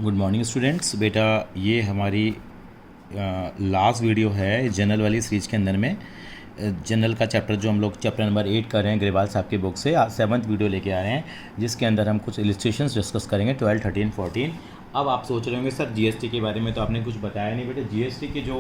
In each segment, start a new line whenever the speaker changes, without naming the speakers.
Good morning students. बेटा ये हमारी लास्ट वीडियो है जनरल वाली सीरीज के अंदर में। जनरल का चैप्टर जो हम लोग चैप्टर नंबर 8 कर रहे हैं ग्रेवाल साहब की बुक से, आज 7th वीडियो लेके आ रहे हैं जिसके अंदर हम कुछ इलस्ट्रेशंस डिस्कस करेंगे 12, 13, 14। अब आप सोच रहे होंगे सर जीएसटी के बारे में तो आपने कुछ बताया नहीं। बेटा जीएसटी के जो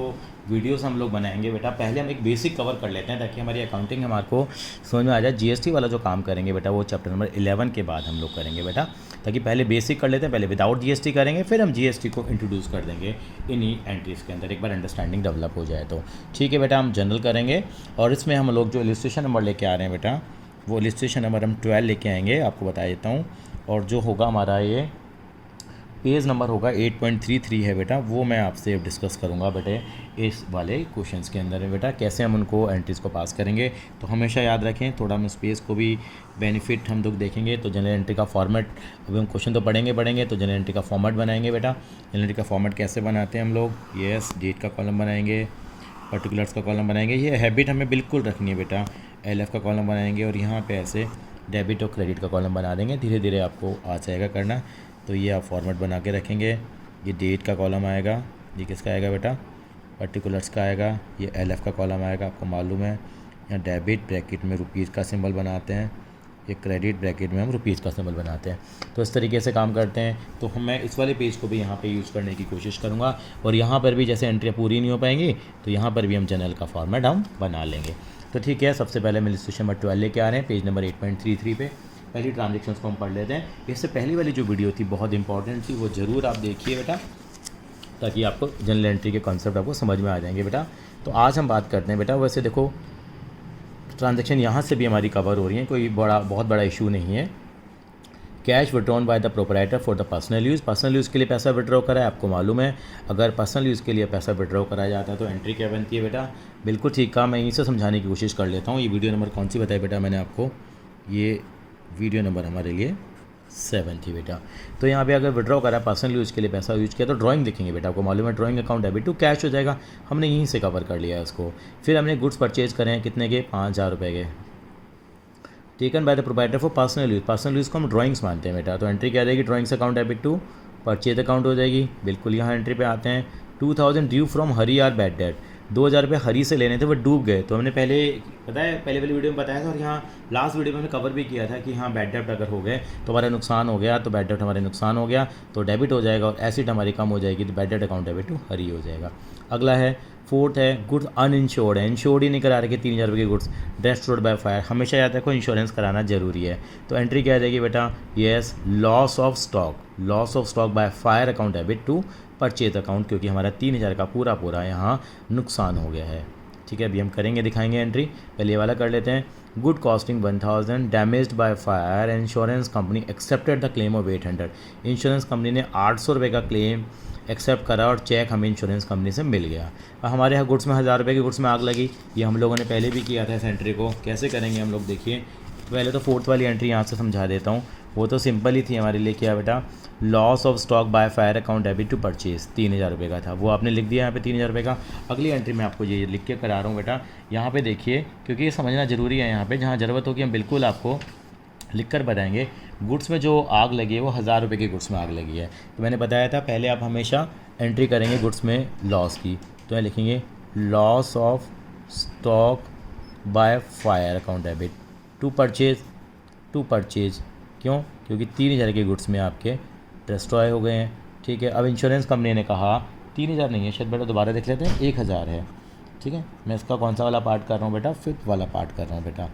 वीडियोस हम लोग बनाएंगे बेटा, पहले हम एक बेसिक कवर कर लेते हैं ताकि हमारी अकाउंटिंग हमारे को समझ में आ जाए। जीएसटी वाला जो काम करेंगे बेटा वो चैप्टर नंबर 11 के बाद हम लोग करेंगे बेटा, ताकि पहले बेसिक कर लेते हैं, पहले विदाउट जीएसटी करेंगे, फिर हम जीएसटी को इंट्रोड्यूस कर देंगे इन्हीं एंट्रीज़ के अंदर, एक बार अंडरस्टैंडिंग डेवलप हो जाए तो। ठीक है बेटा, हम जनरल करेंगे और इसमें हम लोग जो इलस्ट्रेशन नंबर लेके आ रहे हैं बेटा, वो इलस्ट्रेशन नंबर हम 12 लेके आएंगे, आपको बता देता हूँ। और जो होगा हमारा ये पेज नंबर होगा 8.33 है बेटा, वो मैं आपसे डिस्कस करूँगा बेटे इस वाले क्वेश्चंस के अंदर है बेटा, कैसे हम उनको एंट्रीज़ को पास करेंगे। तो हमेशा याद रखें, थोड़ा हम स्पेस को भी बेनिफिट हम लोग देखेंगे। तो जनरल एंट्री का फॉर्मेट, अभी हम क्वेश्चन तो पढ़ेंगे तो जनरल एंट्री का फॉर्मेट बनाएंगे बेटा। जनरल एंट्री का फॉर्मेट कैसे बनाते हैं हम लोग, यस, डेट का कॉलम बनाएंगे, पर्टिकुलर्स का कॉलम बनाएंगे। ये हैबिट हमें बिल्कुल रखनी है बेटा। एलएफ का कॉलम बनाएंगे और यहाँ पे ऐसे डेबिट और क्रेडिट का कॉलम बना देंगे, धीरे धीरे आपको आ जाएगा करना। तो ये आप फॉर्मेट बना के रखेंगे। ये डेट का कॉलम आएगा, ये किसका आएगा बेटा, पर्टिकुलर्स का आएगा। ये एलएफ का कॉलम आएगा, आपको मालूम है। यहाँ डेबिट ब्रैकेट में रुपीज़ का सिंबल बनाते हैं, ये क्रेडिट ब्रैकेट में हम रुपीज़ का सिंबल बनाते हैं। तो इस तरीके से काम करते हैं। तो मैं इस वाले पेज को भी यहाँ पे यूज़ करने की कोशिश करूँगा और यहाँ पर भी जैसे एंट्रियाँ पूरी नहीं हो पाएंगी तो यहाँ पर भी हम जनरल का फॉर्मेट हम बना लेंगे। तो ठीक है, सबसे पहले हम इलस्ट्रेशन नंबर 12 लेके आ रहे हैं, पेज नंबर 8.33 पे। पहली ट्रांजेक्शन्स को हम पढ़ लेते हैं। इससे पहली वाली जो वीडियो थी बहुत इंपॉर्टेंट थी, वो ज़रूर आप देखिए बेटा, ताकि आपको जनरल एंट्री के कॉन्सेप्ट आपको समझ में आ जाएंगे बेटा। तो आज हम बात करते हैं बेटा, वैसे देखो ट्रांजैक्शन यहाँ से भी हमारी कवर हो रही है, कोई बहुत बड़ा इशू नहीं है। Cash withdrawn by the proprietor for the personal use, personal use के लिए पैसा विड्रॉ करा है, आपको मालूम है। अगर पर्सनल यूज़ के लिए पैसा विड्रॉ कराया जाता है तो एंट्री क्या बनती है बेटा, बिल्कुल ठीक कहा। मैं यहीं से समझाने की कोशिश कर लेता हूँ। ये वीडियो नंबर कौन सी बताई बेटा मैंने आपको, ये वीडियो नंबर हमारे लिए 7 थी बेटा। तो यहाँ पे अगर विड्रॉ करा पर्सनल यूज़ के लिए पैसा यूज किया तो ड्राइंग लिखेंगे बेटा, आपको मालूम है drawing account debit to cash हो जाएगा। हमने यहीं से कवर कर लिया है इसको। फिर हमने गुड्स परचेज करें हैं, कितने के, 5,000 रुपये के, taken by the proprietor for personal use. Personal use को हम ड्राइंग्स मानते हैं बेटा। तो एंट्री क्या आ जाएगी, drawings account debit to purchase account हो जाएगी। बिल्कुल यहाँ एंट्री पे आते हैं। 2,000 due from Hari are bad debt, 2,000 रुपये हरी से लेने थे, वो डूब गए। तो हमने पहले पता है, पहले वाली वीडियो में बताया था और यहाँ लास्ट वीडियो में हमने कवर भी किया था कि हाँ बैड डेट अगर हो गए तो हमारा नुकसान हो गया, तो बैड डेट हमारे नुकसान हो गया तो डेबिट हो जाएगा और एसिड हमारी कम हो जाएगी, तो bad debt account debit to Hari हो जाएगा। अगला है फोर्थ है गुड्स अनइंश्योर्ड है, इंश्योर्ड ही नहीं करा रखे 3,000 रुपये के गुड्स, डिस्ट्रॉयड बाय फायर। हमेशा याद रखो इंश्योरेंस कराना जरूरी है। तो एंट्री क्या आ जाएगी बेटा, yes, loss of stock, loss of stock by fire account debit to purchase account, क्योंकि हमारा 3,000 का पूरा यहाँ नुकसान हो गया है। ठीक है, अभी हम करेंगे, दिखाएंगे एंट्री। पहले ये वाला कर लेते हैं। Good costing 1,000 damaged by fire, insurance company accepted the claim of 800। Insurance company ने 800 रुपये का क्लेम एक्सेप्ट करा और चेक हमें इंश्योरेंस कंपनी से मिल गया। हमारे यहाँ गुड्स में 1,000 रुपये के गुड्स में आग लगी। ये हम लोगों ने पहले भी किया था इस एंट्री को। कैसे करेंगे हम लोग, देखिए पहले तो फोर्थ वाली एंट्री यहाँ से समझा देता हूँ, वो तो सिंपल ही थी हमारे लिए। क्या बेटा, loss of stock by fire account debit to purchase, 3,000 रुपये का था, वो आपने लिख दिया यहाँ पे 3,000 रुपये का। अगली एंट्री में आपको ये लिख के करा रहा हूँ बेटा, यहाँ पे देखिए, क्योंकि ये समझना ज़रूरी है। यहाँ पे जहाँ ज़रूरत होगी हम बिल्कुल आपको लिख कर बताएंगे। गुड्स में जो आग लगी है वो 1,000 रुपये के गुड्स में आग लगी है। तो मैंने बताया था पहले आप हमेशा एंट्री करेंगे गुड्स में लॉस की, तो यहाँ लिखेंगे loss of stock by fire account debit to purchase. क्यों, क्योंकि 3,000 के गुड्स में आपके डिस्ट्रॉय हो गए हैं। ठीक है, अब इंश्योरेंस कंपनी ने कहा 3,000 नहीं है, शायद बेटा दोबारा देख लेते हैं, 1,000 है। ठीक है, मैं इसका कौन सा वाला पार्ट कर रहा हूँ बेटा, 5th वाला पार्ट कर रहा हूँ बेटा।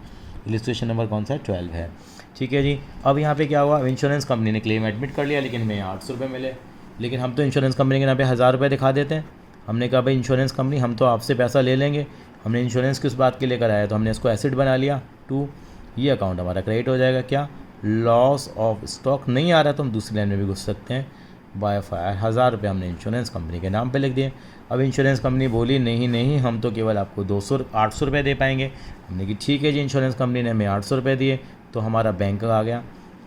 इलस्ट्रेशन नंबर कौन सा है, 12 है। ठीक है जी, अब यहाँ पे क्या हुआ, इंश्योरेंस कंपनी ने क्लेम एडमिट कर लिया, लेकिन हमें 800 रुपये मिले। लेकिन हम तो इंश्योरेंस कंपनी के नाम पे 1,000 रुपये दिखा देते हैं। हमने कहा भाई इंश्योरेंस कंपनी, हम तो आपसे पैसा ले लेंगे, हमने इंश्योरेंस किस बात के लिए कराया, तो हमने इसको एसिड बना लिया टू, ये अकाउंट हमारा क्रेडिट हो जाएगा। क्या, लॉस ऑफ स्टॉक नहीं आ रहा तो हम दूसरी लाइन में भी घुस सकते हैं, बाय फायर 1,000 रुपये हमने इंश्योरेंस कंपनी के नाम पे लिख दिए। अब इंश्योरेंस कंपनी बोली नहीं हम तो केवल आपको 800 रुपये दे पाएंगे। हमने कि ठीक है जी, इंश्योरेंस कंपनी ने हमें 800 रुपये दिए, तो हमारा बैंक आ गया,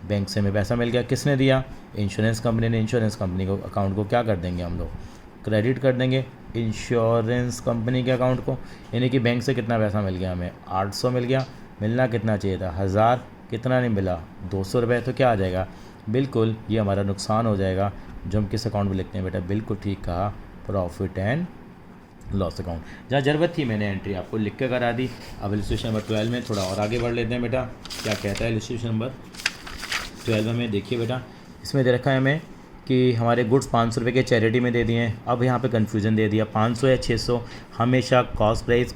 बैंक से हमें पैसा मिल गया। किसने दिया, इंश्योरेंस कंपनी ने। इंश्योरेंस कंपनी को अकाउंट को क्या कर देंगे हम लोग, क्रेडिट कर देंगे इंश्योरेंस कंपनी के अकाउंट को। यानी कि बैंक से कितना पैसा मिल गया हमें, 800 मिल गया। मिलना कितना चाहिए था, 1,000, कितना नहीं मिला, 200 रुपये। तो क्या आ जाएगा, बिल्कुल ये हमारा नुकसान हो जाएगा। जो हम किस अकाउंट में लिखते हैं बेटा, बिल्कुल ठीक कहा, प्रॉफिट एंड लॉस अकाउंट। जहाँ ज़रूरत थी मैंने एंट्री आपको लिख के करा दी। अब इलस्ट्रेशन नंबर 12 में थोड़ा और आगे बढ़ लेते हैं बेटा, क्या कहता है इलस्ट्रेशन नंबर 12 में। देखिए बेटा, इसमें दे रखा है हमें कि हमारे गुड्स 500 रुपये के चैरिटी में दे दिए हैं। अब यहाँ पे कन्फ्यूज़न दे दिया 500 या 600, हमेशा कॉस्ट प्राइस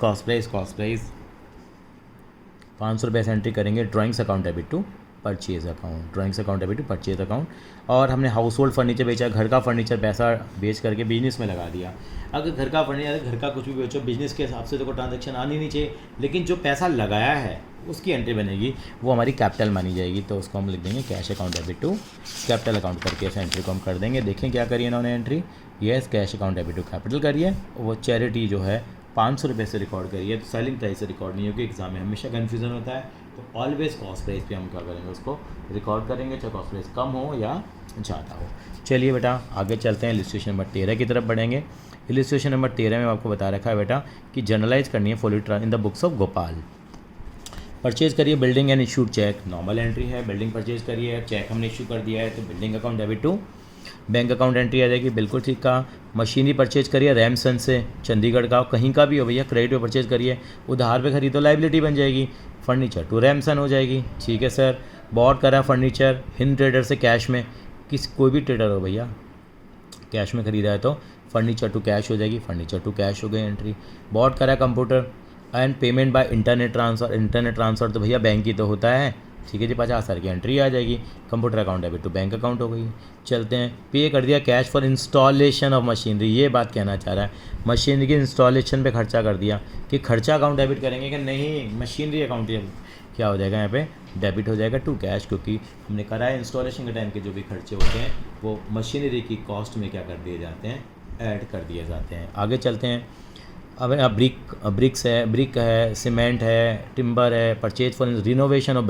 500 रुपये से एंट्री करेंगे। Drawings account debit to purchase account, drawings account debit to purchase account. और हमने हाउस होल्ड फर्नीचर बेचा, घर का फर्नीचर पैसा बेच करके बिजनेस में लगा दिया। अगर घर का फर्नीचर, घर का कुछ भी बेचो बिजनेस के हिसाब से तो कोई ट्रांजेक्शन आनी नहीं चाहिए, लेकिन जो पैसा लगाया है उसकी एंट्री बनेगी, वो हमारी कैपिटल मानी जाएगी। तो उसको हम लिख देंगे cash account debit to capital account करके ऐसे एंट्री को हम कर देंगे। देखें क्या करिए इन्होंने entry, yes cash account debit to capital करिए। वो चैरिटी जो है 500 रुपये से रिकॉर्ड करिए, तो सेलिंग प्राइस से रिकॉर्ड नहीं होगी। एग्जाम में हमेशा कन्फ्यूज़न होता है, तो ऑलवेज कॉस्ट प्राइस पे हम क्या करेंगे, उसको रिकॉर्ड करेंगे, चाहे कॉस्ट प्राइस कम हो या ज़्यादा हो। चलिए बेटा आगे चलते हैं, इलस्ट्रेशन नंबर 13 की तरफ बढ़ेंगे। इलस्ट्रेशन नंबर 13 में आपको बता रखा है बेटा कि जर्नलाइज करनी है fully in the books of Gopal. Purchase करिए building and issued cheque, normal entry है, बिल्डिंग परचेज करिए, चेक हमने इशू कर दिया है, तो building account debit to bank account entry आ जाएगी, बिल्कुल ठीक कहा। मशीनरी परचेज करिए रैमसन से, चंडीगढ़ का, कहीं का भी हो भैया, क्रेडिट पे परचेज करिए, उधार पे खरीदो लाइबिलिटी बन जाएगी, फर्नीचर टू रैमसन हो जाएगी, ठीक है सर। बॉट करा फर्नीचर हिंद ट्रेडर से कैश में, कोई भी ट्रेडर हो भैया, कैश में खरीदा है तो फर्नीचर टू कैश हो जाएगी, फर्नीचर टू कैश हो गई एंट्री। बॉट करा computer and payment by internet transfer तो भैया बैंक ही तो होता है, ठीक है जी, 50,000 की एंट्री आ जाएगी। Computer account debit to bank account हो गई। चलते हैं, पे कर दिया cash for installation of machinery, ये बात कहना चाह रहा है, मशीनरी की इंस्टॉलेशन पे खर्चा कर दिया, कि खर्चा अकाउंट डेबिट करेंगे कि नहीं, मशीनरी अकाउंट क्या हो जाएगा यहाँ पे, डेबिट हो जाएगा टू कैश, क्योंकि हमने करा है इंस्टॉलेशन के टाइम के जो भी खर्चे होते हैं वो मशीनरी की कॉस्ट में क्या कर दिए जाते हैं, ऐड कर दिए जाते हैं। आगे चलते हैं, अब ब्रिक है, सीमेंट है, टिम्बर है, purchase for renovation of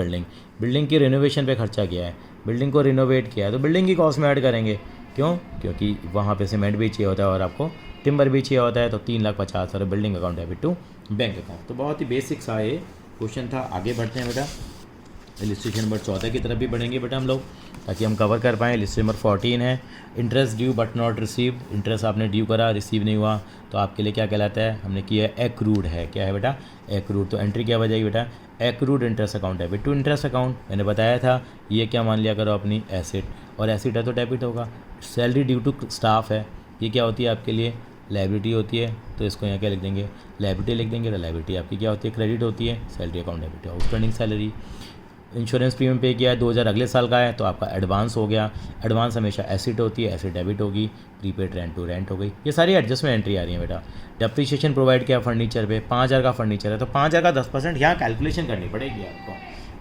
building की रिनोवेशन पे खर्चा किया है, बिल्डिंग को रिनोवेट किया है, तो बिल्डिंग की कॉस्ट में ऐड करेंगे। क्यों? क्योंकि वहाँ पे सीमेंट भी चाहिए होता है और आपको टिम्बर भी चाहिए होता है, तो 3,50,000 building account debit to bank account. तो बहुत ही बेसिक सा ये क्वेश्चन था। आगे बढ़ते हैं बेटा, इलस्ट्रेशन नंबर 14 की तरफ भी बढ़ेंगे बेटा हम लोग, ताकि हम कवर कर पाएँ। इलस्ट्रेशन नंबर 14 है interest due but not receive, interest आपने ड्यू करा, रिसीव नहीं हुआ, तो आपके लिए क्या कहलाता है, हमने किया एक्रूड है, क्या है बेटा, एक्रूड। तो एंट्री क्या बजाएगी बेटा, accrued interest account debit to interest account. मैंने बताया था ये क्या मान लिया करो अपनी एसेट, और एसेट है तो डेबिट होगा। सैलरी ड्यू टू स्टाफ है, ये क्या होती है आपके लिए, लाइबिलिटी होती है, तो इसको यहाँ क्या लिख देंगे, लाइबिलिटी लिख देंगे। तो लाइबिलिटी आपकी क्या होती है, क्रेडिट होती है, सैलरी अकाउंट डेबिट है, आउटस्टैंडिंग सैलरी। इंश्योरेंस प्रीमियम पे किया है 2000 अगले साल का है, तो आपका एडवांस हो गया, एडवांस हमेशा एसेट होती है, एसेट डेबिट होगी। प्रीपेड रेंट टू रेंट हो गई। ये सारी एडजस्टमेंट एंट्री आ रही है बेटा। डेप्रिसिएशन प्रोवाइड किया फर्नीचर पे, 5,000 का फर्नीचर है तो 5,000 का 10% यहाँ कैलकुलेशन करनी पड़ेगी आपको।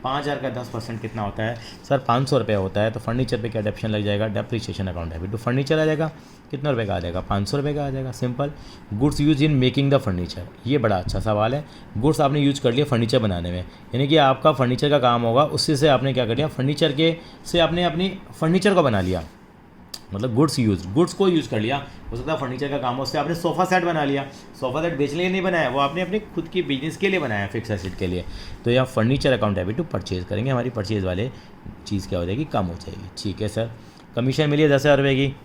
5,000 का 10% कितना होता है सर, 500 रुपये होता है, तो फर्नीचर पे क्या डेप्शन लग जाएगा, depreciation account debit to furniture आ जाएगा। कितना रुपये का आ जाएगा, 500 रुपये का आ जाएगा, simple. Goods use in making the furniture, ये बड़ा अच्छा सवाल है। गुड्स आपने यूज कर लिया फर्नीचर बनाने में, यानी कि आपका फर्नीचर का काम होगा, उससे से आपने क्या कर लिया, फर्नीचर के से आपने अपनी फर्नीचर को बना लिया, मतलब गुड्स को यूज़ कर लिया। हो सकता है फर्नीचर का काम हो, उससे आपने सोफ़ा सेट बना लिया, सोफ़ा सेट बेचने के लिए नहीं बनाया, वो आपने अपने खुद की बिजनेस के लिए बनाया, फिक्स एसेट के लिए। तो यहाँ furniture account debit to purchase करेंगे, हमारी परचेज़ वाले चीज़ क्या हो जाएगी, कम हो जाएगी। ठीक है सर। कमीशन मिली है 10,000 रुपये की।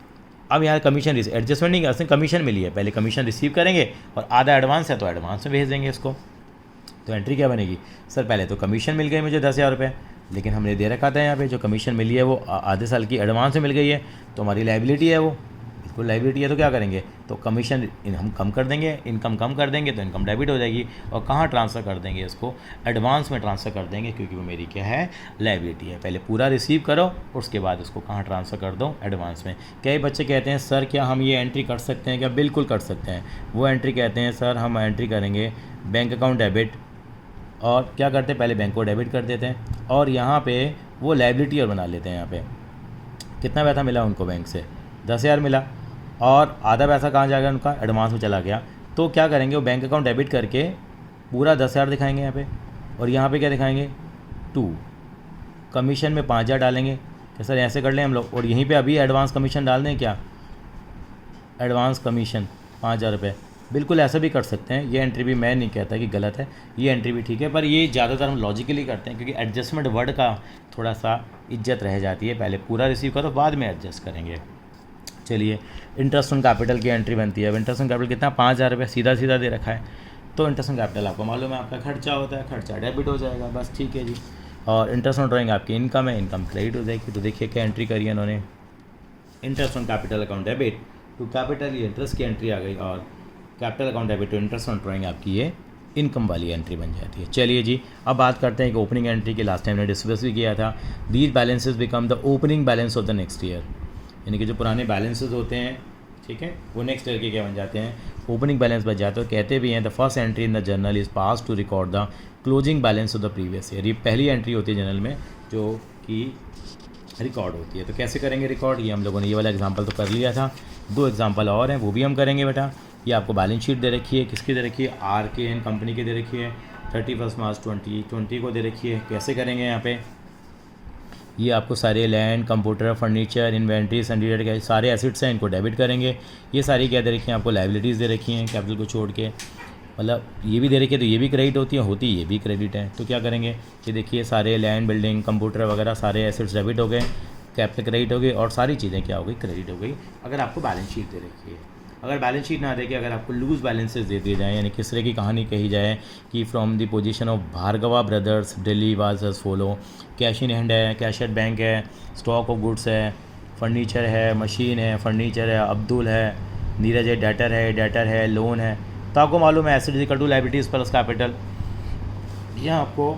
अब यहाँ कमीशन एडजस्टमेंट नहीं करते, कमीशन मिली है, पहले कमीशन रिसीव करेंगे और आधा एडवांस है तो एडवांस में भेज देंगे इसको। तो एंट्री क्या बनेगी सर, पहले तो कमीशन मिल गई मुझे 10,000 रुपये, लेकिन हमने दे रखा था यहाँ पे जो कमीशन मिली है वो आधे साल की एडवांस में मिल गई है, तो हमारी लाइबिलिटी है, वो बिल्कुल लाइबिलिटी है। तो क्या करेंगे, तो कमीशन हम कम कर देंगे, इनकम कम कर देंगे तो इनकम डेबिट हो जाएगी। और कहाँ ट्रांसफ़र कर देंगे इसको, एडवांस में ट्रांसफ़र कर देंगे, क्योंकि वो मेरी क्या है, लाइबिलिटी है। पहले पूरा रिसीव करो, उसके बाद उसको कहाँ ट्रांसफ़र कर दो, एडवांस में। कई बच्चे कहते हैं सर क्या हम ये एंट्री कर सकते हैं क्या, बिल्कुल कर सकते हैं। वो एंट्री कहते हैं सर हम एंट्री करेंगे बैंक अकाउंट डेबिट, और क्या करते हैं पहले बैंक को डेबिट कर देते हैं और यहाँ पे वो लाइबिलिटी और बना लेते हैं। यहाँ पे कितना पैसा मिला उनको बैंक से, 10,000 मिला, और आधा पैसा कहाँ जाएगा उनका, एडवांस में चला गया। तो क्या करेंगे, वो बैंक अकाउंट डेबिट करके पूरा 10,000 दिखाएंगे यहाँ पे, और यहाँ पे क्या दिखाएंगे 2, कमीशन में 5,000 डालेंगे। क्या सर ऐसे कर लें हम लोग, और यहीं पर अभी एडवांस कमीशन डाल दें क्या, एडवांस कमीशन 5,000 रुपये, बिल्कुल ऐसा भी कर सकते हैं। ये एंट्री भी मैं नहीं कहता कि गलत है, ये एंट्री भी ठीक है, पर ये ज़्यादातर हम लॉजिकली करते हैं, क्योंकि एडजस्टमेंट वर्ड का थोड़ा सा इज्जत रह जाती है। पहले पूरा रिसीव करो, बाद में एडजस्ट करेंगे। चलिए, इंटरेस्ट ऑन कैपिटल की एंट्री बनती है। अब इंटरेस्ट ऑन कैपिटल कितना, 5,000 रुपये सीधा सीधा दे रखा है। तो इंटरेस्ट ऑन कैपिटल आपको मालूम है आपका खर्चा होता है, खर्चा डेबिट हो जाएगा, बस ठीक है जी। और इंटरेस्ट ऑन ड्राइंग आपकी इनकम है, इनकम क्रेडिट हो जाएगी। तो देखिए क्या एंट्री करी है इन्होंने, interest on capital account debit to capital, ये इंटरेस्ट की एंट्री आ गई, और capital account debit to interest on drawing आपकी ये इनकम वाली एंट्री बन जाती है। चलिए जी, अब बात करते हैं कि ओपनिंग एंट्री की लास्ट टाइम ने डिस्कस भी किया था। These balances become the opening balance of the next year, यानी कि जो पुराने बैलेंसेस होते हैं, ठीक है, वो नेक्स्ट ईयर के क्या बन जाते हैं, ओपनिंग बैलेंस बन जाते हैं। तो कहते भी हैं the first entry in the journal is pass to record the closing balance of the previous year. ये पहली एंट्री होती है जर्नल में जो कि रिकॉर्ड होती है। तो कैसे करेंगे रिकॉर्ड, ये हम लोगों ने ये वाला एग्जांपल तो कर लिया था, 2 एग्जांपल और हैं वो भी हम करेंगे बेटा। ये आपको बैलेंस शीट दे रखी है, किसकी दे रखी है, RKN कंपनी की दे रखी है, 31 मार्च 2020 को दे रखी है। कैसे करेंगे यहाँ पे, ये आपको सारे लैंड, कंप्यूटर, फर्नीचर, इन्वेंट्री, सन्डीडेट के सारे एसिड्स हैं, इनको डेबिट करेंगे। ये सारी क्या दे रखी हैं आपको, लाइबिलिटीज़ दे रखी हैं कैपिटल को छोड़ के, मतलब ये भी दे रखी है तो ये भी क्रेडिट होती ये भी क्रेडिट है। तो क्या करेंगे कि देखिए सारे लैंड, बिल्डिंग, कंप्यूटर वगैरह सारे एसिड्स डेबिट हो गए, कैपिटल क्रेडिट हो गई, और सारी चीज़ें क्या हो गई, क्रेडिट हो गई, अगर आपको बैलेंस शीट दे रखी है। अगर बैलेंस शीट ना दे के अगर आपको लूज़ बैलेंसेस दे दिए जाएँ, यानी किस तरह की कहानी कही जाए कि from the position of Bhargava brothers Delhi was as follow, cash in hand है, कैश एट बैंक है, स्टॉक ऑफ गुड्स है, फर्नीचर है, मशीन है, फर्नीचर है, अब्दुल है, नीरज है, डेटर है, लोन है। तो आपको मालूम है assets equal to liabilities plus capital. यहाँ आपको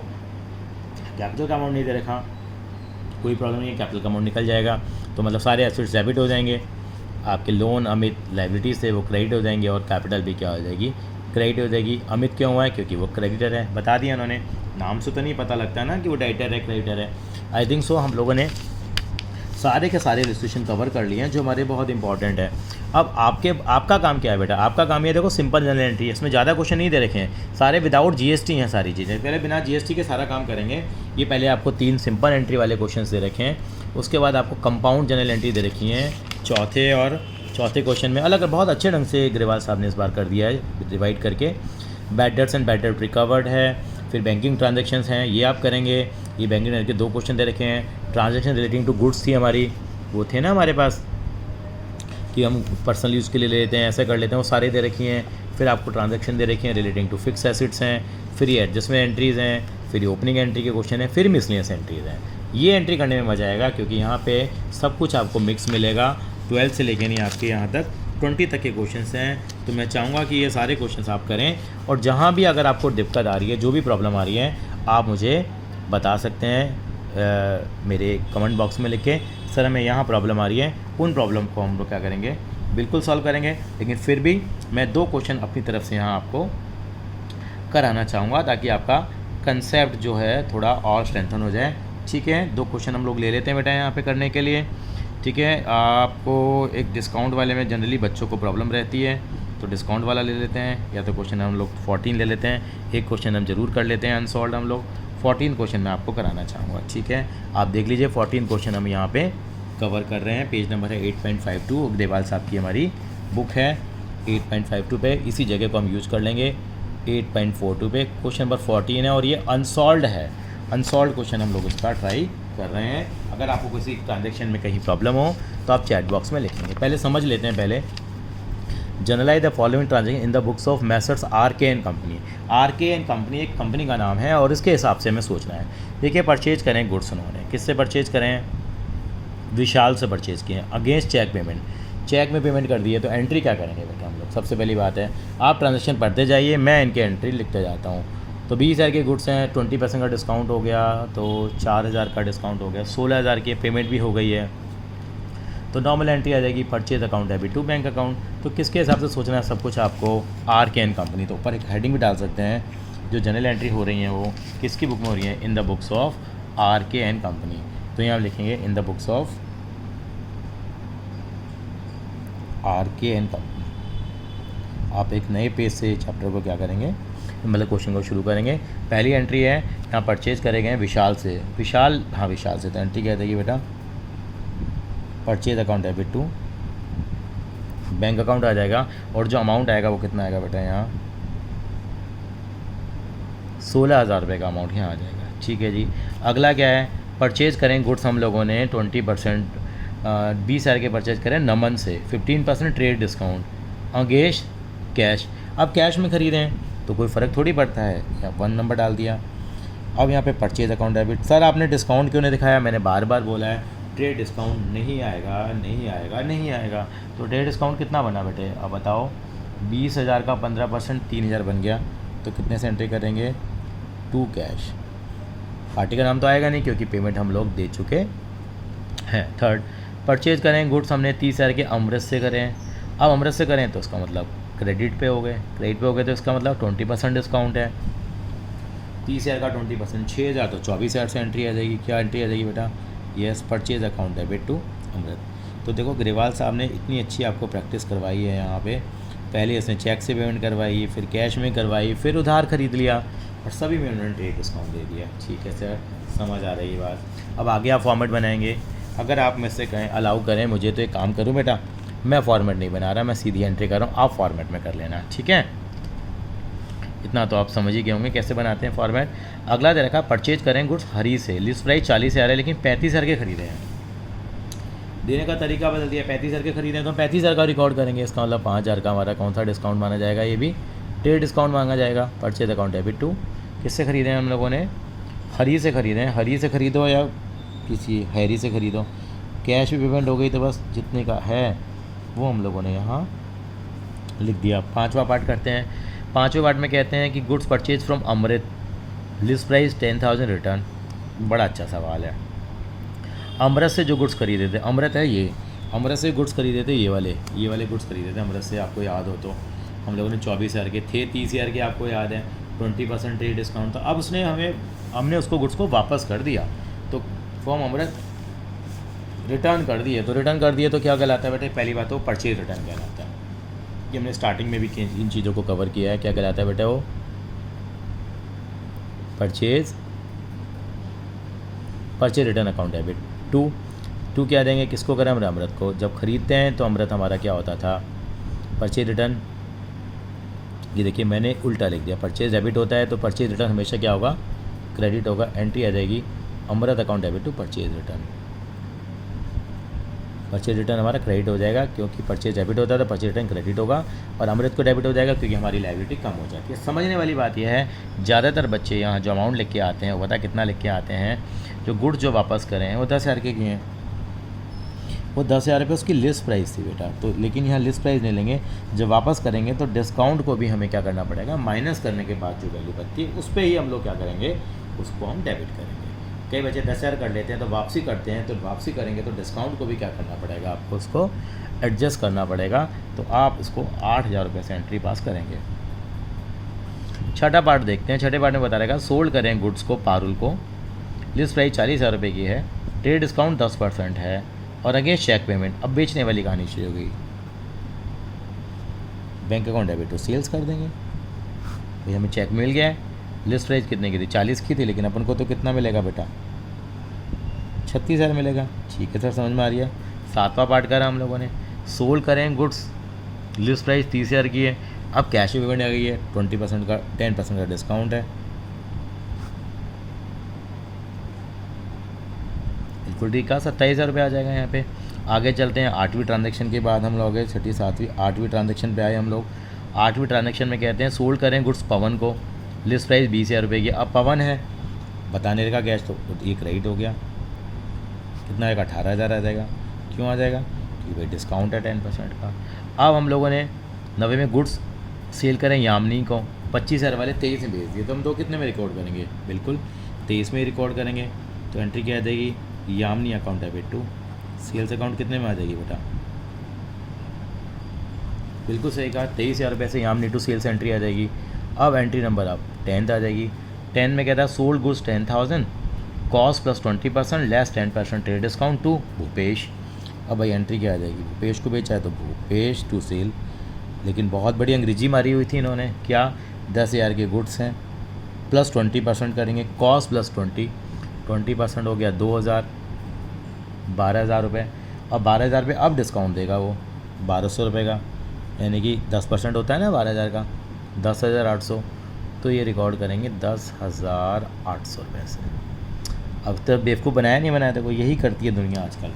कैपिटल का अमाउंट नहीं दे रखा, कोई प्रॉब्लम नहीं है, कैपिटल का अमाउंट निकल जाएगा। तो मतलब सारे एसिड्स डेबिट हो जाएंगे, आपके लोन अमित लायबिलिटीज़ से वो क्रेडिट हो जाएंगे, और कैपिटल भी क्या हो जाएगी, क्रेडिट हो जाएगी। अमित क्यों हुआ है, क्योंकि वो क्रेडिटर है, बता दिया उन्होंने, नाम से तो नहीं पता लगता ना कि वो डेटर है क्रेडिटर है। आई थिंक सो हम लोगों ने सारे के सारे रजिस्ट्रेशन कवर कर लिए हैं जो हमारे बहुत इंपॉर्टेंट है। अब आपका काम क्या है बेटा, आपका काम ये देखो सिंपल जनरल एंट्री है, इसमें ज़्यादा क्वेश्चन नहीं दे रखे हैं, सारे विदाउट GST हैं सारी चीज़ें। पहले बिना GST के सारा काम करेंगे। ये पहले आपको 3 सिंपल एंट्री वाले क्वेश्चन दे रखे हैं, उसके बाद आपको कंपाउंड जनरल एंट्री दे रखी हैं चौथे क्वेश्चन में। अलग बहुत अच्छे ढंग से ग्रेवाल साहब ने इस बार कर दिया है डिवाइड करके। Bad debts and bad debt recovered है, फिर बैंकिंग ट्रांजेक्शन्स हैं, ये आप करेंगे। ये बैंकिंग के 2 क्वेश्चन दे रखे हैं। ट्रांजेक्शन रिलेटिंग टू गुड्स थी हमारी, वो थे ना हमारे पास कि हम पर्सनल यूज़ के लिए ले लेते हैं, ऐसे कर लेते हैं, वो सारे दे रखी हैं। फिर आपको ट्रांजैक्शन दे रखी हैं रिलेटिंग टू फिक्स एसिड्स हैं, फिर ये एडजस्टमेंट एंट्रीज़ हैं, फिर ये ओपनिंग एंट्री के क्वेश्चन हैं, फिर मिसलिनियस एंट्रीज़ हैं। ये एंट्री करने में मज़ा आएगा क्योंकि यहाँ पे सब कुछ आपको मिक्स मिलेगा। 12 से लेकर नहीं आपके यहाँ तक 20 तक के क्वेश्चन हैं। तो मैं चाहूँगा कि ये सारे क्वेश्चन आप करें, और जहाँ भी अगर आपको दिक्कत आ रही है, जो भी प्रॉब्लम आ रही है, आप मुझे बता सकते हैं मेरे कमेंट बॉक्स में लिख के, सर हमें यहाँ प्रॉब्लम आ रही है। उन प्रॉब्लम को हम लोग क्या करेंगे, बिल्कुल सॉल्व करेंगे। लेकिन फिर भी मैं 2 क्वेश्चन अपनी तरफ से यहाँ आपको कराना चाहूँगा ताकि आपका कंसेप्ट जो है थोड़ा और स्ट्रेंथन हो जाए। ठीक है, 2 क्वेश्चन हम लोग ले लेते हैं बेटा यहाँ पे करने के लिए। ठीक है, आपको एक डिस्काउंट वाले में जनरली बच्चों को प्रॉब्लम रहती है, तो डिस्काउंट वाला ले लेते हैं, या तो क्वेश्चन हम लोग 14 ले लेते हैं। एक क्वेश्चन हम जरूर कर लेते हैं अनसॉल्व हम लोग। 14 क्वेश्चन मैं आपको कराना चाहूँगा। ठीक है, आप देख लीजिए 14 क्वेश्चन हम यहाँ पे कवर कर रहे हैं। पेज नंबर है 8.52, ग्रेवाल साहब की हमारी बुक है 8.52 पे, इसी जगह को हम यूज़ कर लेंगे 8.42 पे। क्वेश्चन नंबर 14 है और ये अनसॉल्व है। अनसॉल्व क्वेश्चन हम लोग इसका ट्राई कर रहे हैं। अगर आपको किसी ट्रांजेक्शन में कहीं प्रॉब्लम हो तो आप चैट बॉक्स में लिखेंगे। पहले समझ लेते हैं, पहले journalise the following transaction in the books of messrs RKN company. RKN company एक कंपनी का नाम है और इसके हिसाब से हमें सोचना है। देखिए, परचेज करें गुड्स, उन्होंने किससे परचेज करें, विशाल से परचेज किए, अगेंस्ट चेक पेमेंट, चेक में पेमेंट कर दिए। तो एंट्री क्या करेंगे बेटा हम लोग, सबसे पहली बात है आप ट्रांजेक्शन पढ़ते जाइए, मैं इनके एंट्री लिखते जाता हूँ। तो 20,000 के गुड्स हैं, 20% का डिस्काउंट हो गया, तो 4,000 का डिस्काउंट हो गया, 16,000 की पेमेंट भी हो गई है। तो नॉर्मल एंट्री आ जाएगी purchase account debit to bank account. तो किसके हिसाब से सोचना है सब कुछ आपको, RKN कंपनी। तो ऊपर एक हेडिंग भी डाल सकते हैं, जो जनरल एंट्री हो रही हैं वो किसकी बुक में हो रही है, इन the books of RKN company. तो यहाँ लिखेंगे इन the books of RKN company. आप एक नए पेज से चैप्टर को क्या करेंगे, मतलब क्वेश्चन को शुरू करेंगे। पहली एंट्री है यहाँ परचेज करे गए विशाल से, विशाल से। तो एंट्री क्या देगी बेटा, purchase account debit to bank account आ जाएगा, और जो अमाउंट आएगा वो कितना आएगा बेटा, यहाँ 16,000 रुपये का अमाउंट यहाँ आ जाएगा। ठीक है जी, अगला क्या है, परचेज करें गुड्स हम लोगों ने 20,000 के परचेज करें नमन से 15% ट्रेड डिस्काउंट अगेंस्ट कैश। अब कैश में ख़रीदें तो कोई फ़र्क थोड़ी पड़ता है, या 1 नंबर डाल दिया। अब यहाँ पे परचेज अकाउंट डेबिट। सर आपने डिस्काउंट क्यों नहीं दिखाया? मैंने बार बार बोला है ट्रेड डिस्काउंट नहीं आएगा, नहीं आएगा, नहीं आएगा। तो ट्रेड डिस्काउंट कितना बना बेटे? अब बताओ, 20,000 का 15% 3,000 बन गया। तो कितने से एंट्री करेंगे? 2 कैश। पार्टी का नाम तो आएगा नहीं क्योंकि पेमेंट हम लोग दे चुके हैं। थर्ड, परचेज करें गुड्स हमने 30,000 के अमृत से करें। अब अमृत से करें तो उसका मतलब क्रेडिट पे हो गए। क्रेडिट पे हो गए तो इसका मतलब 20% डिस्काउंट है। 30,000 का 20% 6,000, तो 24,000 से एंट्री आ जाएगी। क्या एंट्री आ जाएगी बेटा? Yes, purchase account debit to Amrit. तो देखो ग्रेवाल साहब ने इतनी अच्छी आपको प्रैक्टिस करवाई है यहाँ पे। पहले इसने चेक से पेमेंट करवाई, फिर कैश में करवाई, फिर उधार खरीद लिया और सभी में उन्होंने ट्रेड डिस्काउंट दे दिया। ठीक है सर, समझ आ रही है बात। अब आगे आप फॉर्मेट बनाएंगे। अगर आप मुझसे कहें अलाउ करें मुझे तो एक काम करूँ बेटा, मैं फॉर्मेट नहीं बना रहा, मैं सीधी एंट्री कर रहा हूँ, आप फॉर्मेट में कर लेना। ठीक है, इतना तो आप समझ ही गए होंगे कैसे बनाते हैं फॉर्मेट। अगला दे रखा परचेज करें गुड्स हरी से, लिस्ट प्राइस 40,000 है लेकिन 35,000 के खरीदे हैं। देने का तरीका बदल दिया, 35,000 के खरीदे हैं तो हम 35,000 का रिकॉर्ड करेंगे। इसका मतलब 5,000 का हमारा कौन सा डिस्काउंट माना जाएगा? ये भी ट्रेड डिस्काउंट मांगा जाएगा। परचेज अकाउंट डेबिट टू, किससे खरीदे हैं हम लोगों ने? हरी से खरीदे हैं। हरी से खरीदो या किसी हैरी से खरीदो, कैश भी पेमेंट हो गई तो बस जितने का है वो हम लोगों ने यहाँ लिख दिया। 5वां पार्ट करते हैं। 5वें पार्ट में कहते हैं कि goods purchase from Amrit, list price 10,000 return. बड़ा अच्छा सवाल है। अमृत से जो गुड्स खरीदे थे, अमृत है ये, अमृत से गुड्स खरीदे थे ये वाले गुड्स खरीदे थे अमृत से। आपको याद हो तो हम लोगों ने 24,000 के थे, 30,000 के आपको याद है, 20% ट्रेड डिस्काउंट था। अब उसने हमने उसको गुड्स को वापस कर दिया, तो फ्रॉम अमृत रिटर्न कर दिए। तो रिटर्न कर दिए तो क्या कहलाता है बेटे? पहली बात तो परचेज रिटर्न कहलाता है। कि हमने स्टार्टिंग में भी इन चीज़ों को कवर किया है। क्या कहलाता है बेटा? वो purchase return account debit to क्या देंगे? किसको करें? हमने अमृत को। जब खरीदते हैं तो अमृत हमारा क्या होता था? Purchase return. ये देखिए मैंने उल्टा लिख दिया, परचेज डेबिट होता है तो परचेज रिटर्न हमेशा क्या होगा? क्रेडिट होगा। एंट्री आ जाएगी Amrit account debit to purchase return. Purchase return हमारा क्रेडिट हो जाएगा क्योंकि परचेज डेबिट होता है तो परचेज रिटर्न क्रेडिट होगा, और अमृत को डेबिट हो जाएगा क्योंकि हमारी लायबिलिटी कम हो जाती है। समझने वाली बात यह है, ज़्यादातर बच्चे यहाँ जो अमाउंट लिख के आते हैं वो पता कितना लिख के आते हैं? जो गुड्स जो वापस करें हैं वो 10,000 के किए हैं, वो 10,000 रुपये उसकी लिस्ट प्राइस थी बेटा। तो लेकिन यहाँ लिस्ट प्राइस नहीं लेंगे, जब वापस करेंगे तो डिस्काउंट को भी हमें क्या करना पड़ेगा? माइनस करने के बाद जो वैल्यू बनती है उस पर ही हम लोग क्या करेंगे? उसको हम डेबिट करेंगे। कई बच्चे 10,000 कर लेते हैं तो वापसी करते हैं, तो वापसी करेंगे तो डिस्काउंट को भी क्या करना पड़ेगा? आपको उसको एडजस्ट करना पड़ेगा। तो आप इसको 8,000 रुपये से एंट्री पास करेंगे। छठा पार्ट देखते हैं। छठे पार्ट में बता रहेगा सोल्ड करें गुड्स को पारुल को, लिस्ट प्राइस 40,000 रुपये की है, ट्रेड डिस्काउंट 10% है और अगेंस्ट चेक पेमेंट। अब बेचने वाली कहानी शुरू हो गई। Bank account debit to sales कर देंगे। भाई हमें चेक मिल गया है, लिस्ट प्राइस कितने की थी? 40 की थी, लेकिन अपन को तो कितना मिलेगा बेटा? 36,000 मिलेगा। ठीक है सर, समझ में आ रही है। 7वां पार्ट करा हम लोगों ने, सोल्ड करें गुड्स, लिस्ट प्राइस 30,000 की है, अब कैश पेमेंट आ गई है, 20% का 10% का डिस्काउंट है। बिल्कुल ठीक है, 27,000 रुपये आ जाएगा यहाँ पे। आगे चलते हैं। 8वीं ट्रांजेक्शन के बाद हम लोग गए 6ठी 7वीं 8वीं ट्रांजेक्शन पे आए हम लोग। 8वीं ट्रांजेक्शन में कहते हैं सोल्ड करें गुड्स पवन को, लिस्ट प्राइस 20,000 रुपये की। अब पवन है, बताने का कैश तो एक क्रेडिट हो गया, कितना आएगा? 18,000 आ जाएगा। क्यों आ जाएगा? क्योंकि भाई डिस्काउंट है 10% का। अब हम लोगों ने 90 में गुड्स सेल करें यामिनी को, 25,000 वाले 23 में भेज दिए, तो हम दो कितने में रिकॉर्ड करेंगे? बिल्कुल 23 में ही रिकॉर्ड करेंगे। तो एंट्री क्या आ जाएगी? Yamini account debit to sales account कितने में आ जाएगी बेटा? बिल्कुल सही कहा, 23,000 रुपये से यामिनी टू सेल्स एंट्री आ जाएगी। अब एंट्री नंबर अब 10th आ जाएगी। 10 में कहता है sold goods 10,000, cost plus 20% less 10% trade discount to Bhupesh. अब भाई एंट्री क्या आ जाएगी? भूपेश को बेचा है तो भूपेश टू सेल। लेकिन बहुत बड़ी अंग्रेजी मारी हुई थी इन्होंने। क्या? 10,000 के गुड्स हैं प्लस 20% करेंगे, कॉस्ट प्लस 20% हो गया 2,000, 12,000 रुपये। अब 12,000 रुपये अब डिस्काउंट देगा वो 1,200 रुपये का, यानी कि 10% होता है ना 12,000 का, 10,800। तो ये रिकॉर्ड करेंगे 10,800 रुपये से। अब तो बेवकूफ़ बनाया नहीं बनाया, देखो यही करती है दुनिया आजकल।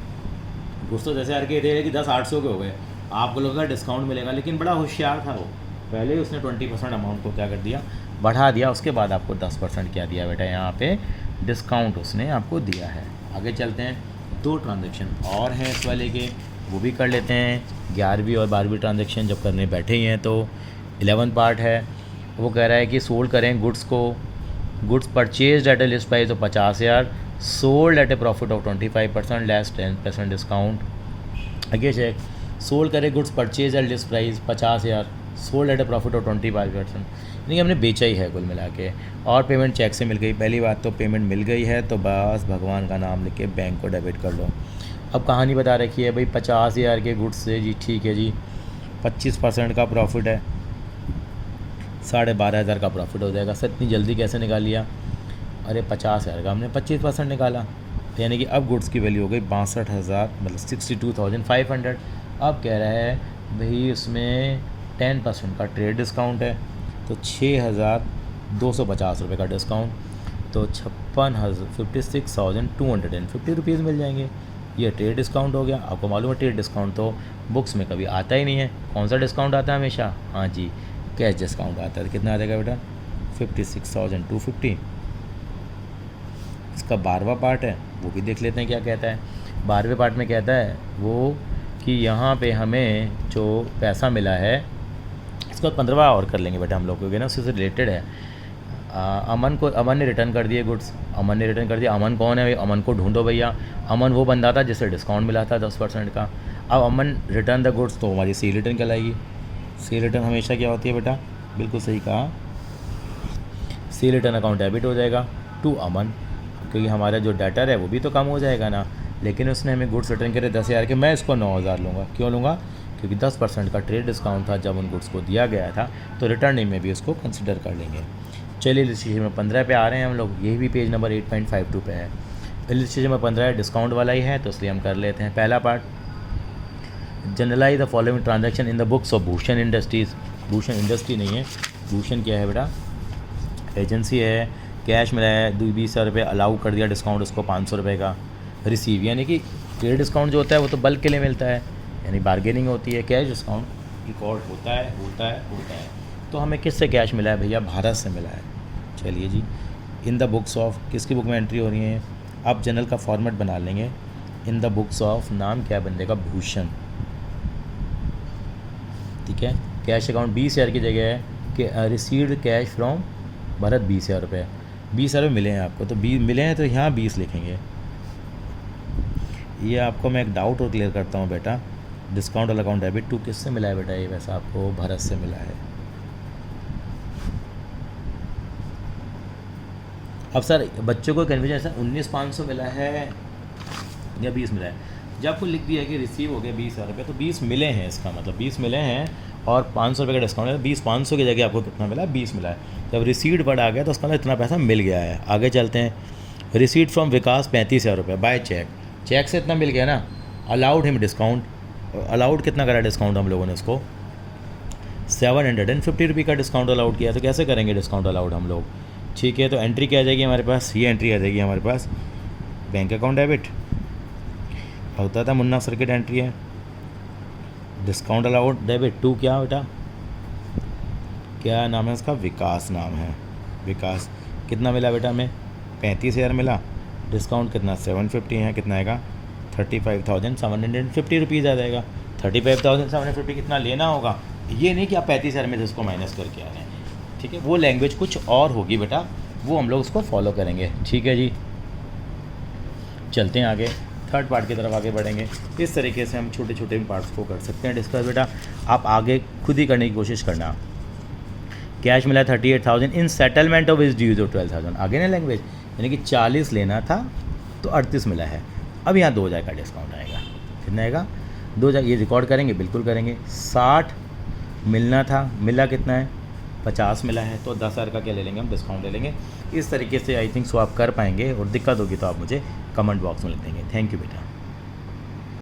गुड्स तो जैसे यार के थे कि 10,800 के हो गए, आपको लगा डिस्काउंट मिलेगा, लेकिन बड़ा होशियार था वो। पहले ही उसने 20% अमाउंट को क्या कर दिया, बढ़ा दिया, उसके बाद आपको 10% क्या दिया बेटा, यहाँ पे डिस्काउंट उसने आपको दिया है। आगे चलते हैं, 2 ट्रांजेक्शन और हैं इस वाले के, वो भी कर लेते हैं। 11वीं और 12वीं ट्रांजेक्शन जब करने बैठे ही हैं तो 11 पार्ट है, वो कह रहा है कि सोल्ड करें गुड्स को, goods purchase at a list price of 50,000, sold at a profit of 25% less 10% discount. आगे चेक, सोल्ड करें goods purchase at list price 50,000, sold at a profit of 25%, यानी कि हमने बेचा ही है कुल मिला के, और पेमेंट चेक से मिल गई। पहली बात तो पेमेंट मिल गई है तो बस भगवान का नाम लिख के बैंक को डेबिट कर लो। अब कहानी बता रखी है भाई 50,000 के गुड्स से जी, ठीक है जी, 25% का प्रॉफिट है, 12,500 का प्रॉफिट हो जाएगा। सर इतनी जल्दी कैसे निकाल लिया? अरे 50,000 का हमने 25% निकाला, तो यानी कि अब गुड्स की वैल्यू हो गई 62,000, मतलब 62,500। अब कह रहा है भाई उसमें 10% का ट्रेड डिस्काउंट है, तो 6,250 रुपये का डिस्काउंट, तो 56,250 रुपीज़ मिल जाएंगे। ये ट्रेड डिस्काउंट हो गया। आपको मालूम है ट्रेड डिस्काउंट तो बुक्स में कभी आता ही नहीं है। कौन सा डिस्काउंट आता है हमेशा? हाँ जी, कैश डिस्काउंट आता है। कितना आ जाएगा बेटा? 56,250। इसका 12वां पार्ट है, वो भी देख लेते हैं क्या कहता है। 12वें पार्ट में कहता है वो कि यहाँ पे हमें जो पैसा मिला है, इसका 15वां और कर लेंगे बेटा हम लोग, क्योंकि ना उससे रिलेटेड है। अमन ने रिटर्न कर दिए गुड्स, अमन ने रिटर्न कर दिया। अमन कौन है भाई? अमन को ढूंढो भैया। अमन वो बंदा था जिससे डिस्काउंट मिला था 10% का। अब अमन रिटर्न द गुड्स, तो हमारी सी रिटर्न कहलाएगी। सी रिटर्न हमेशा क्या होती है बेटा? बिल्कुल सही कहा, सी रिटर्न अकाउंट डेबिट हो जाएगा टू अमन, क्योंकि हमारा जो डेटर है वो भी तो कम हो जाएगा ना। लेकिन उसने हमें गुड्स रिटर्न करे 10,000 के, मैं इसको 9,000 लूँगा। क्यों लूँगा? क्योंकि 10% का ट्रेड डिस्काउंट था जब उन गुड्स को दिया गया था, तो रिटर्निंग में भी उसको कंसिडर कर लेंगे। चलिए इलस्ट्रेशन में 15 पे आ रहे हैं हम लोग, यही भी पेज नंबर 8.52 पे है। इलस्ट्रेशन में 15 डिस्काउंट वाला ही है, तो इसलिए हम कर लेते हैं। पहला part, journalise the following transaction in the books of Bhushan industries. Bhushan industry नहीं है, भूषण क्या है बेटा? एजेंसी है। कैश मिला है 20 रुपये, अलाउ कर दिया डिस्काउंट उसको 500 रुपये का। रिसीव यानी कि ट्रेड डिस्काउंट जो होता है वो तो बल्क के लिए मिलता है, यानी बार्गेनिंग होती है। कैश डिस्काउंट रिकॉर्ड होता है। तो हमें किससे कैश मिला है भैया? भारत से मिला है। चलिए जी, इन द बुक्स ऑफ, किसकी बुक में एंट्री हो रही है? आप जनरल का फॉर्मेट बना लेंगे। इन द बुक्स ऑफ, नाम क्या बन का? भूषण, ठीक है। कैश अकाउंट 20,000 की जगह है कि रिसीव्ड कैश फ्रॉम भरत 20,000 रुपये। 20,000 रुपये मिले हैं आपको, तो 20 मिले हैं तो यहाँ 20 लिखेंगे। ये आपको मैं एक डाउट और क्लियर करता हूँ बेटा, डिस्काउंट वाला अकाउंट डेबिट टू किससे मिला है बेटा? ये वैसा आपको भरत से मिला है। अब सर बच्चों को कन्फ्यूजन ऐसा 19,500 मिला है या 20 मिला है? जब आपको लिख दिया है कि रिसीव हो गया 20,000 रुपये, तो 20 मिले हैं, इसका मतलब 20 मिले हैं और 500 रुपये का डिस्काउंट है। 20,500 की जगह आपको कितना मिला है? 20 मिला है। जब रिसीव्ड वर्ड आ गया तो उसका मतलब इतना पैसा मिल गया है। आगे चलते हैं। रिसीव्ड फ्रॉम विकास 35,000 रुपये बाय चेक, चेक से इतना मिल गया ना। अलाउड हिम डिस्काउंट, अलाउड कितना करा डिस्काउंट हम लोगों ने? उसको 750 रुपये का डिस्काउंट अलाउड किया। तो कैसे करेंगे डिस्काउंट अलाउड हम लोग? ठीक है, तो एंट्री क्या आ जाएगी हमारे पास? ये एंट्री आ जाएगी हमारे पास, बैंक अकाउंट डेबिट होता था, मुन्ना सर्किट एंट्री है। डिस्काउंट अलाउड डेबिट टू क्या बेटा? क्या नाम है उसका? विकास नाम है। विकास कितना मिला बेटा हमें? 35,000 मिला। डिस्काउंट कितना? 750 है। कितना आएगा? 35,750 रुपीज़ आ जाएगा। 35,750 कितना लेना होगा? ये नहीं कि आप 35,000 में से उसको माइनस करके आ रहे हैं, ठीक है। वो लैंग्वेज कुछ और होगी बेटा, वो हम लोग उसको फॉलो करेंगे, ठीक है जी। चलते हैं आगे, थर्ड पार्ट की तरफ आगे बढ़ेंगे। इस तरीके से हम छोटे छोटे पार्ट्स को कर सकते हैं डिस्कस बेटा। आप आगे खुद ही करने की कोशिश करना। कैश मिला 38,000 in settlement of is dues of 12,000। आगे ना लैंग्वेज, यानी कि 40 लेना था तो 38 मिला है। अब यहाँ 2,000 का डिस्काउंट आएगा। कितना आएगा? 2,000। ये रिकॉर्ड करेंगे, बिल्कुल करेंगे। 60 मिलना था, मिला कितना है? 50 मिला है, तो 10,000 का क्या ले लेंगे हम? डिस्काउंट ले लेंगे। इस तरीके से आई थिंक सो आप कर पाएंगे, और दिक्कत होगी तो आप मुझे कमेंट बॉक्स में लिख देंगे। थैंक यू बेटा।